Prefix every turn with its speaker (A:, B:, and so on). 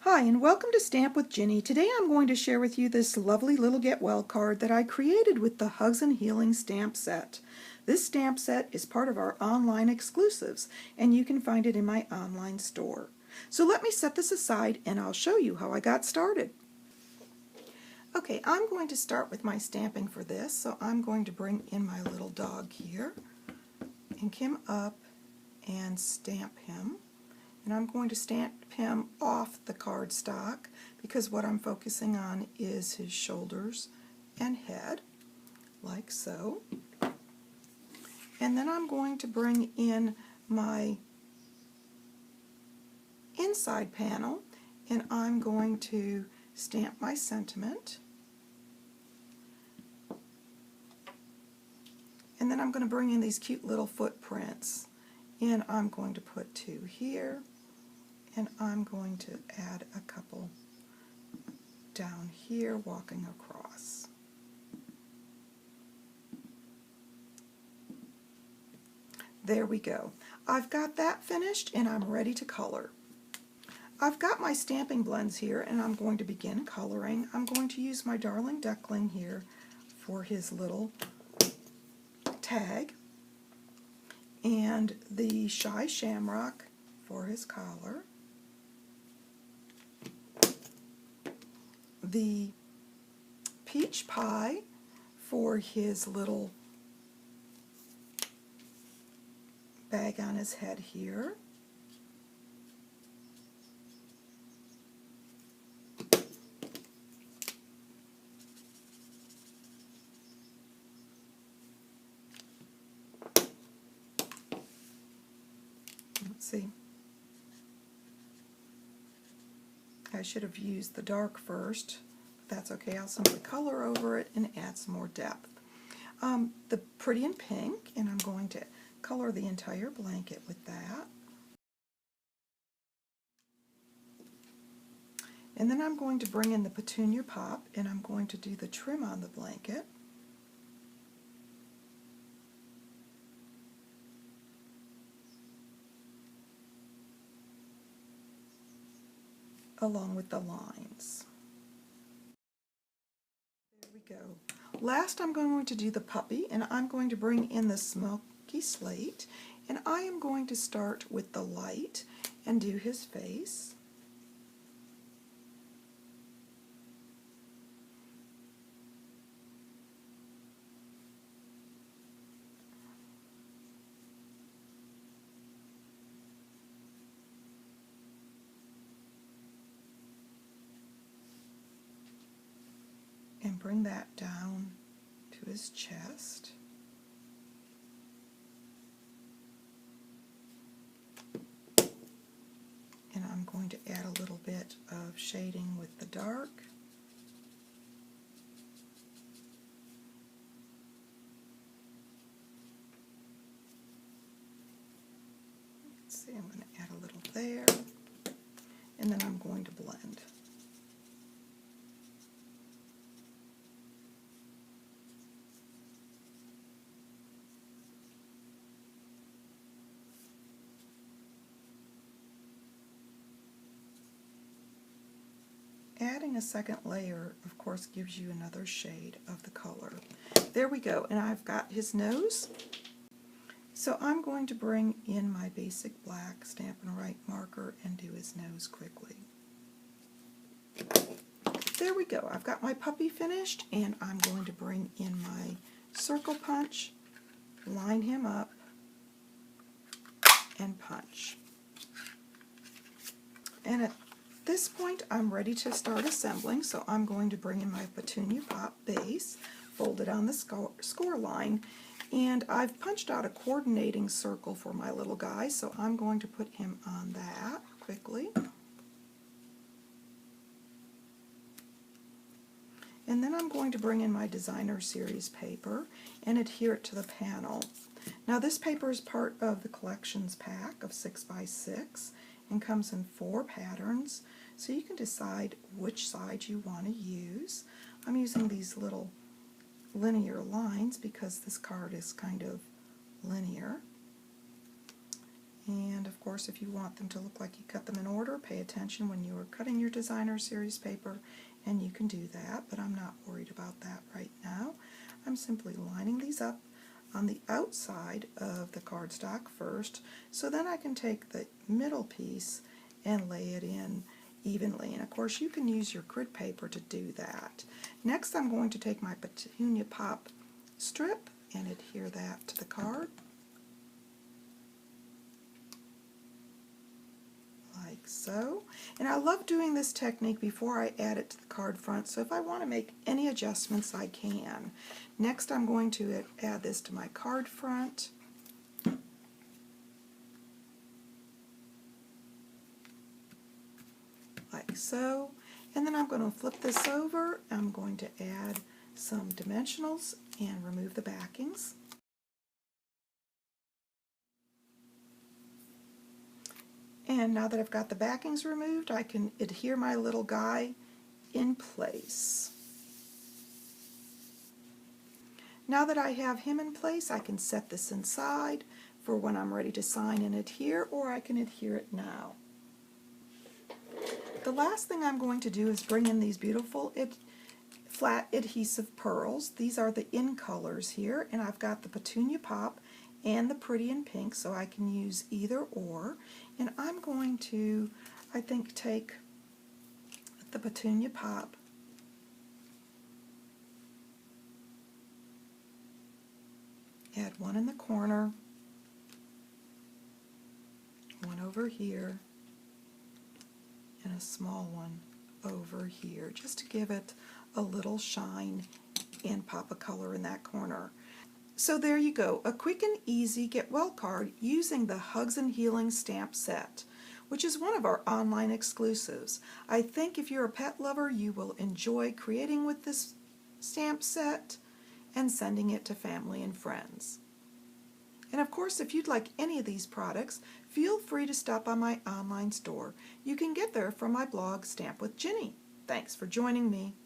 A: Hi, and welcome to Stamp with Ginny. Today I'm going to share with you this lovely little Get Well card that I created with the Hugs and Healing stamp set. This stamp set is part of our online exclusives, and you can find it in my online store. So let me set this aside and I'll show you how I got started. Okay, I'm going to start with my stamping for this, so I'm going to bring in my little dog here, ink him up, and stamp him. And I'm going to stamp him off the cardstock because what I'm focusing on is his shoulders and head, like so. And then I'm going to bring in my inside panel and I'm going to stamp my sentiment. And then I'm going to bring in these cute little footprints. And I'm going to put two here. And I'm going to add a couple down here walking across. There we go. I've got that finished and I'm ready to color. I've got my stamping blends here and I'm going to begin coloring. I'm going to use my Darling Duckling here for his little tag and the Shy Shamrock for his collar. The Peach Pie for his little bag on his head here. Let's see. I should have used the dark first, but that's okay. I'll simply color over it and add some more depth. The Pretty in Pink, and I'm going to color the entire blanket with that. And then I'm going to bring in the Petunia Pop, and I'm going to do the trim on the blanket. Along with the lines. There we go. Last I'm going to do the puppy, and I'm going to bring in the Smoky Slate, and I am going to start with the light and do his face. And bring that down to his chest. And I'm going to add a little bit of shading with the dark. Let's see, I'm going to add a little there. And then I'm going to blend. Adding a second layer, of course, gives you another shade of the color. There we go, and I've got his nose. So I'm going to bring in my basic black Stamp and Write marker and do his nose quickly. There we go. I've got my puppy finished, and I'm going to bring in my circle punch, line him up, and punch. And at this point I'm ready to start assembling, so I'm going to bring in my Petunia Pop base, fold it on the score line, and I've punched out a coordinating circle for my little guy, so I'm going to put him on that quickly. And then I'm going to bring in my Designer Series paper and adhere it to the panel. Now this paper is part of the collections pack of 6x6 and comes in 4 patterns, so you can decide which side you want to use. I'm using these little linear lines because this card is kind of linear. And of course, if you want them to look like you cut them in order, pay attention when you are cutting your designer series paper, and you can do that, but I'm not worried about that right now. I'm simply lining these up on the outside of the cardstock first, so then I can take the middle piece and lay it in evenly. And of course you can use your grid paper to do that. Next I'm going to take my Petunia Pop strip and adhere that to the card. Like so. And I love doing this technique before I add it to the card front, so if I want to make any adjustments I can. Next I'm going to add this to my card front. Like so. And then I'm going to flip this over. I'm going to add some dimensionals and remove the backings. And now that I've got the backings removed, I can adhere my little guy in place. Now that I have him in place, I can set this inside for when I'm ready to sign and adhere, or I can adhere it now. The last thing I'm going to do is bring in these beautiful flat adhesive pearls. These are the in colors here, and I've got the Petunia Pop and the Pretty in Pink, so I can use either or. And I'm going to, I think, take the Petunia Pop add one in the corner, one over here, and a small one over here, just to give it a little shine and pop a color in that corner. So there you go, a quick and easy get well card using the Hugs and Healing stamp set, which is one of our online exclusives. I think if you're a pet lover, you will enjoy creating with this stamp set and sending it to family and friends. And of course, if you'd like any of these products, feel free to stop by my online store. You can get there from my blog, Stamp with Jini. Thanks for joining me.